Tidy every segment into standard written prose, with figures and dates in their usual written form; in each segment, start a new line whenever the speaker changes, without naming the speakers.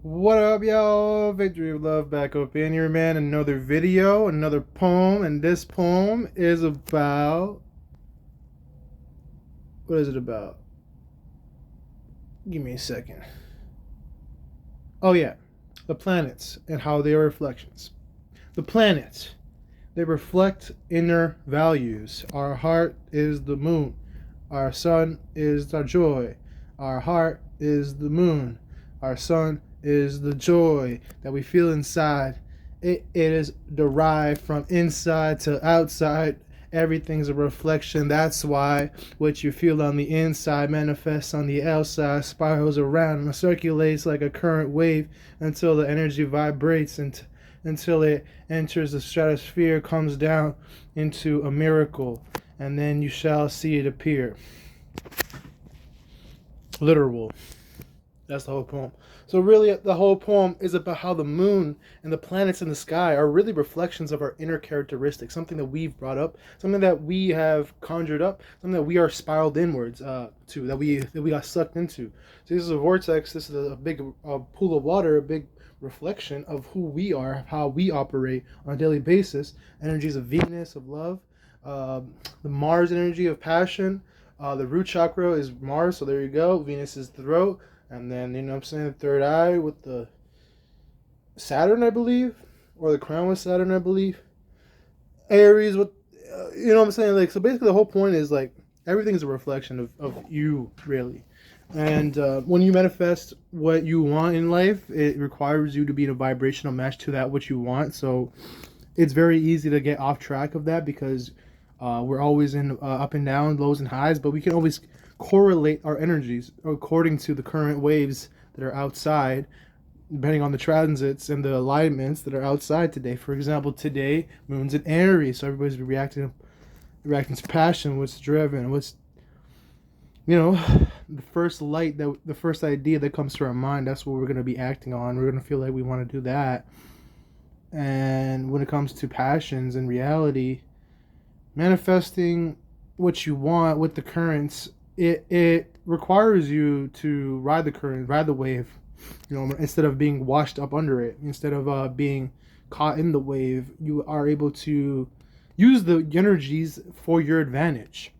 What up, y'all? Victory of Love back up in here, man. Another video, another poem, and this poem is about. What is it about? Give me a second. Oh, yeah. The planets and how they are reflections. The planets, they reflect inner values. Our heart is the moon. Our sun is our joy. Our heart is the moon. Our sun is the joy that we feel inside. It is derived from inside to outside. Everything's a reflection. That's why what you feel on the inside manifests on the outside, spirals around and circulates like a current wave until the energy vibrates and until it enters the stratosphere, comes down into a miracle, and then you shall see it appear. Literal. That's the whole poem. So really, the whole poem is about how the moon and the planets in the sky are really reflections of our inner characteristics, something that we've brought up, something that we have conjured up, something that we are spiraled inwards to, that we got sucked into. So this is a vortex. This is a big pool of water, a big reflection of who we are, how we operate on a daily basis. Energies of Venus, of love, the Mars energy of passion. The root chakra is Mars, so there you go. Venus is the throat. And then, you know what I'm saying, the third eye with the Saturn, I believe. Or the crown with Saturn, I believe. Aries with, you know what I'm saying? Like, so basically the whole point is, like, everything's a reflection of you, really. And when you manifest what you want in life, it requires you to be in a vibrational match to that which you want. So it's very easy to get off track of that because we're always in up and down, lows and highs, but we can always correlate our energies according to the current waves that are outside, depending on the transits and the alignments that are outside today. For example, today moon's in Aries, so everybody's reacting to passion, what's driven, what's, you know, the first light, that the first idea that comes to our mind, that's what we're going to be acting on. We're going to feel like we want to do that. And when it comes to passions and reality, manifesting what you want with the currents, it requires you to ride the current, ride the wave, you know, instead of being washed up under it. Instead of being caught in the wave, you are able to use the energies for your advantage.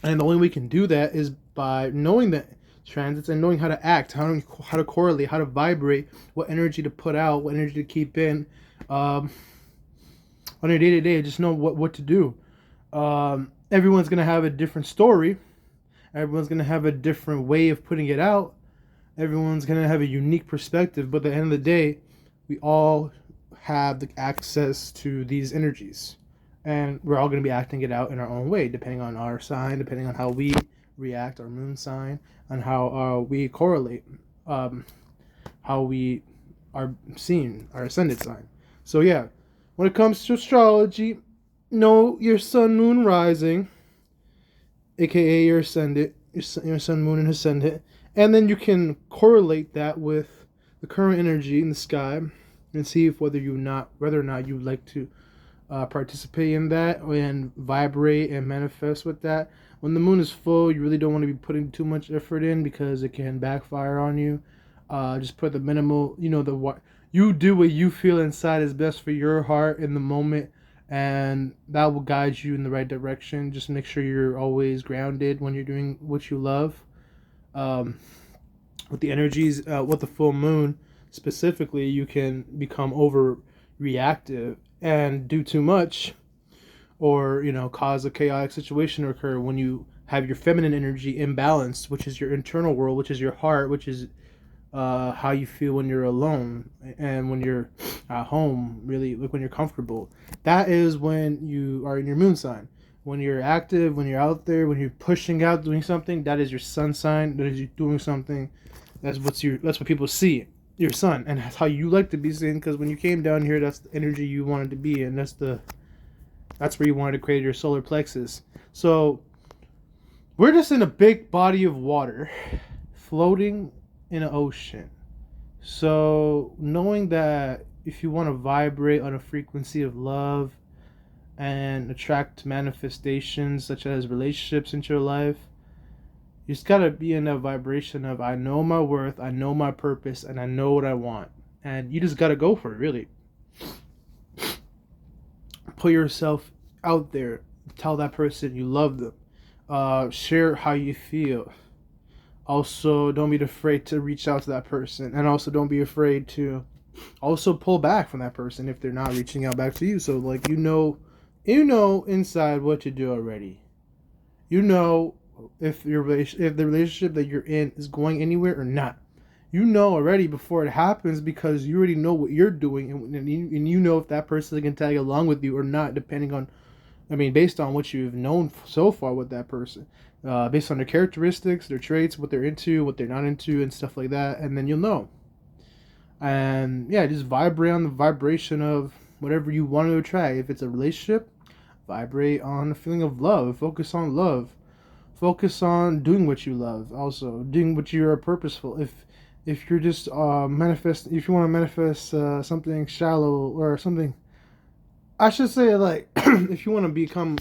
And the only way we can do that is by knowing the transits and knowing how to act, how to correlate, how to vibrate, what energy to put out, what energy to keep in, on your day to day. Just know what to do. Everyone's gonna have a different story. Everyone's going to have a different way of putting it out. Everyone's going to have a unique perspective. But at the end of the day, we all have the access to these energies. And we're all going to be acting it out in our own way, depending on our sign, depending on how we react, our moon sign, and how we correlate, how we are seen, our ascendant sign. So yeah, when it comes to astrology, know your sun, moon, rising, aka your ascendant, your sun, moon, and ascendant, and then you can correlate that with the current energy in the sky and see if whether or not you'd like to participate in that and vibrate and manifest with that. When the moon is full, you really don't want to be putting too much effort in because it can backfire on you. Just put the minimal, you do what you feel inside is best for your heart in the moment, and that will guide you in the right direction. Just make sure you're always grounded when you're doing what you love. With the energies, with the full moon specifically, you can become overreactive and do too much, or cause a chaotic situation to occur when you have your feminine energy imbalanced, which is your internal world, which is your heart, which is how you feel when you're alone and when you're at home, really, like when you're comfortable. That is when you are in your moon sign. When you're active, when you're out there, when you're pushing out, doing something, that is your sun sign. That is you doing something. That's what people see, your sun, and that's how you like to be seen. Because when you came down here, that's the energy you wanted to be, and that's where you wanted to create your solar plexus. So we're just in a big body of water, floating in an ocean. So knowing that if you want to vibrate on a frequency of love and attract manifestations such as relationships into your life, You just gotta be in that vibration of I know my worth, I know my purpose, and I know what I want. And you just gotta go for it, really. Put yourself out there. Tell that person you love them. Share how you feel. Also, don't be afraid to reach out to that person. And also, don't be afraid to also pull back from that person if they're not reaching out back to you. So, like, you know inside what to do already. You know if if the relationship that you're in is going anywhere or not. You know already before it happens because you already know what you're doing, and you know if that person can tag along with you or not, depending on, I mean, based on what you've known so far with that person, based on their characteristics, their traits, what they're into, what they're not into, and stuff like that, and then you'll know. And yeah, just vibrate on the vibration of whatever you want to attract. If it's a relationship, vibrate on the feeling of love. Focus on love. Focus on doing what you love. Also, doing what you are purposeful. If you're just if you want to manifest something shallow or something, I should say, like, if you want to become.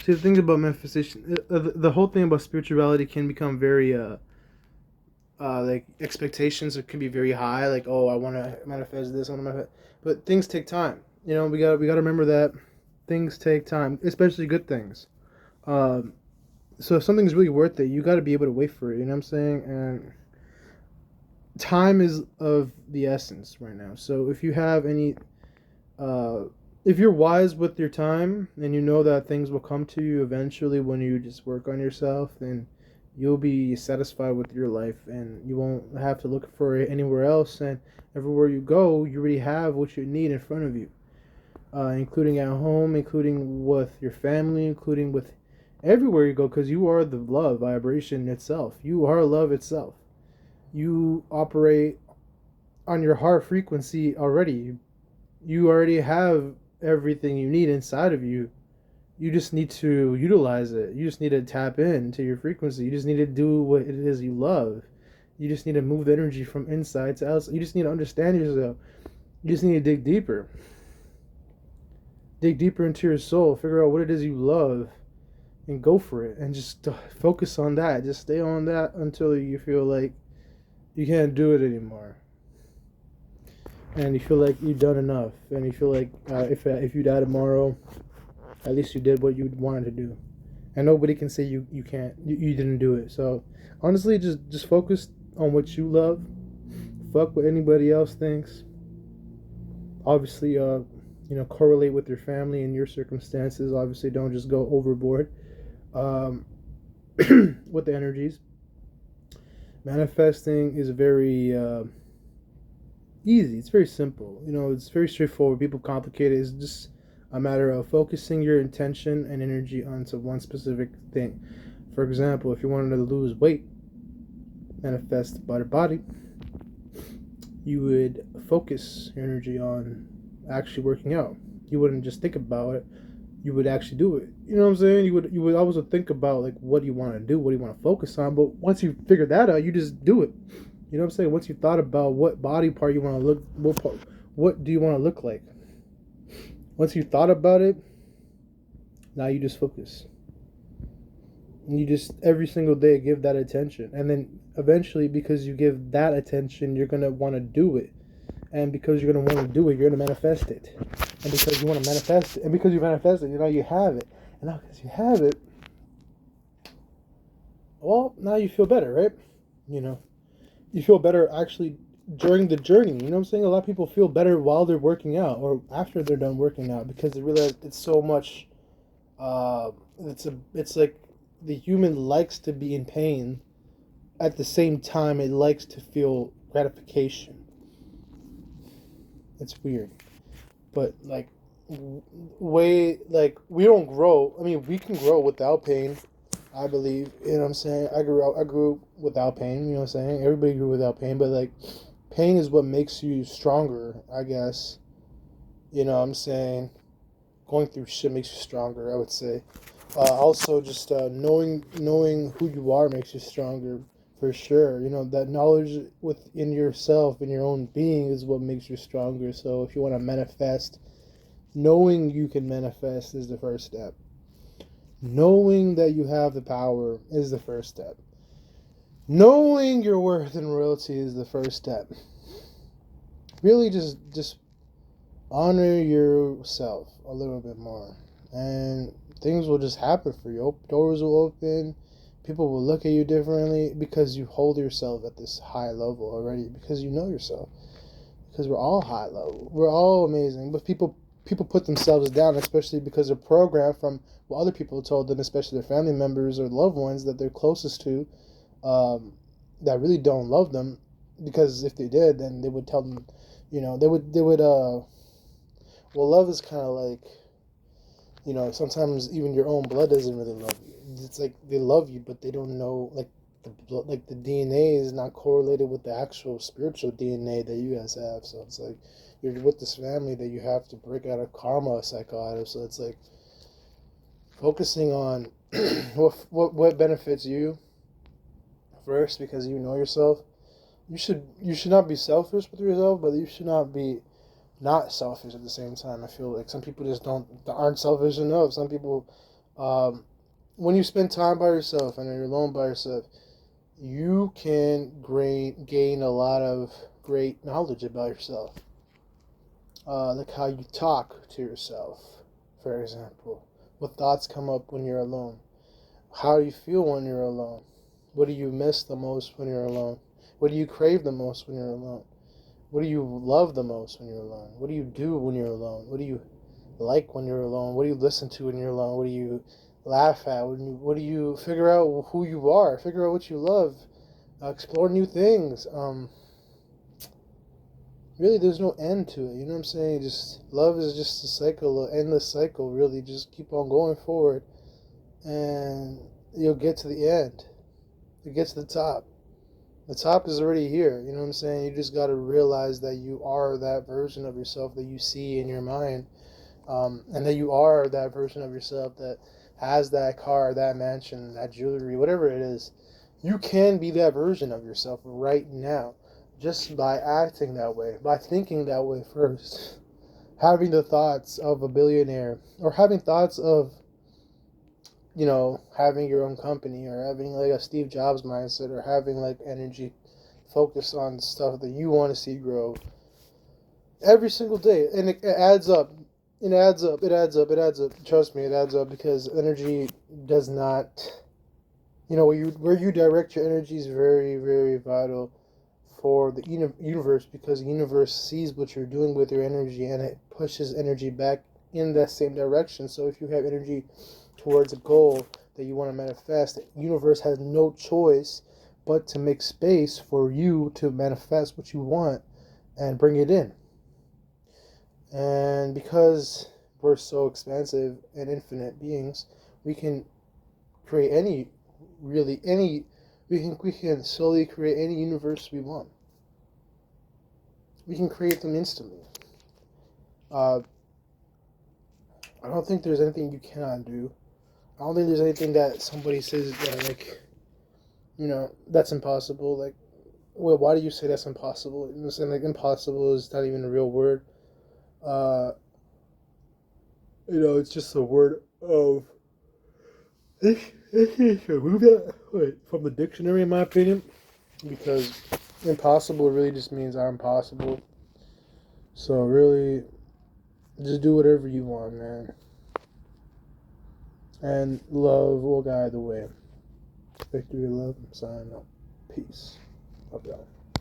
See, the thing about manifestation, the whole thing about spirituality can become very like expectations can be very high. Like, oh, I want to manifest this, I want to manifest, but things take time. You know, we gotta remember that things take time, especially good things. Um, so if something's really worth it, you got to be able to wait for it. You know what I'm saying? And time is of the essence right now. So if you have any, uh, if you're wise with your time and you know that things will come to you eventually when you just work on yourself, then you'll be satisfied with your life and you won't have to look for it anywhere else. And everywhere you go, you already have what you need in front of you, including at home, including with your family, including with everywhere you go, because you are the love vibration itself. You are love itself. You operate on your heart frequency already. You already have everything you need inside of you. You just need to utilize it. You just need to tap into your frequency. You just need to do what it is you love. You just need to move the energy from inside to outside. You just need to understand yourself. You just need to dig deeper. Dig deeper into your soul. Figure out what it is you love and go for it. And just focus on that. Just stay on that until you feel like you can't do it anymore. And you feel like you've done enough. And you feel like if you die tomorrow, at least you did what you wanted to do. And nobody can say you can't. You didn't do it. So honestly, just focus on what you love. Fuck what anybody else thinks. Obviously, correlate with your family and your circumstances. Obviously, don't just go overboard with the energies. Manifesting is very easy. It's very simple. It's very straightforward. People complicate it. It's just a matter of focusing your intention and energy onto one specific thing. For example, if you wanted to lose weight, manifest by the body, you would focus your energy on actually working out. You wouldn't just think about it. You would actually do it. You know what I'm saying? You would always think about, like, what do you want to do? What do you want to focus on? But once you figure that out, you just do it. You know what I'm saying? Once you thought about what body part you want to look, what do you want to look like? Once you thought about it, now you just focus. And you just every single day give that attention. And then eventually, because you give that attention, you're going to want to do it. And because you're going to want to do it, you're going to manifest it. And because you want to manifest it, and because you manifest it, you have it. And now because you have it, well, now you feel better, right? You feel better actually during the journey. You know what I'm saying? A lot of people feel better while they're working out or after they're done working out because they realize it's so much. It's like the human likes to be in pain. At the same time, it likes to feel gratification. It's weird, but like we don't grow. I mean, we can grow without pain. I believe, you know what I'm saying? I grew without pain, you know what I'm saying? Everybody grew without pain, but like pain is what makes you stronger, I guess. You know what I'm saying? Going through shit makes you stronger, I would say. Also just knowing who you are makes you stronger for sure. That knowledge within yourself and your own being is what makes you stronger. So if you want to manifest, knowing you can manifest is the first step. Knowing that you have the power is the first step. Knowing your worth and royalty is the first step. Really just honor yourself a little bit more, and things will just happen for you. Doors will open, people will look at you differently because you hold yourself at this high level already, because you know yourself. Because we're all high level, we're all amazing, but people put themselves down, especially because they're programmed from what other people told them, especially their family members or loved ones that they're closest to, that really don't love them. Because if they did, then they would tell them, they would. Well, love is kind of like, sometimes even your own blood doesn't really love you. It's like they love you, but they don't know, like the DNA is not correlated with the actual spiritual DNA that you guys have. So it's like you're with this family that you have to break out of karma cycle out of. So it's like focusing on what benefits you first, because you know yourself. You should not be selfish with yourself, but you should not be not selfish at the same time. I feel like some people just aren't selfish enough. Some people, when you spend time by yourself and you're alone by yourself, you can gain a lot of great knowledge about yourself. Like how you talk to yourself, for example. What thoughts come up when you're alone? How do you feel when you're alone? What do you miss the most when you're alone? What do you crave the most when you're alone? What do you love the most when you're alone? What do you do when you're alone? What do you like when you're alone? What do you listen to when you're alone? What do you laugh at? What do you figure out who you are? Figure out what you love. Explore new things. Really, there's no end to it. You know what I'm saying? Just love is just a cycle, an endless cycle. Really, just keep on going forward, and you'll get to the end. You get to the top. The top is already here. You know what I'm saying? You just got to realize that you are that version of yourself that you see in your mind, and that you are that version of yourself that has that car, that mansion, that jewelry, whatever it is. You can be that version of yourself right now, just by acting that way, by thinking that way first, having the thoughts of a billionaire, or having thoughts of, having your own company, or having like a Steve Jobs mindset, or having like energy focus on stuff that you want to see grow every single day. And it adds up. It adds up. It adds up. It adds up. Trust me, it adds up, because energy does not, where you direct your energy is very, very vital for the universe, because the universe sees what you're doing with your energy, and it pushes energy back in that same direction. So if you have energy towards a goal that you want to manifest, the universe has no choice but to make space for you to manifest what you want and bring it in. And because we're so expansive and infinite beings, we can create we can slowly create any universe we want. We can create them instantly. I don't think there's anything you cannot do. I don't think there's anything that somebody says that, like, that's impossible. Like, well, why do you say that's impossible? You know, saying like impossible is not even a real word. Uh, it's just a word of. Move that from the dictionary, in my opinion, because impossible really just means I'm possible. So really, just do whatever you want, man. And love will guide the way. Victory, love, sign up. Peace. Love y'all.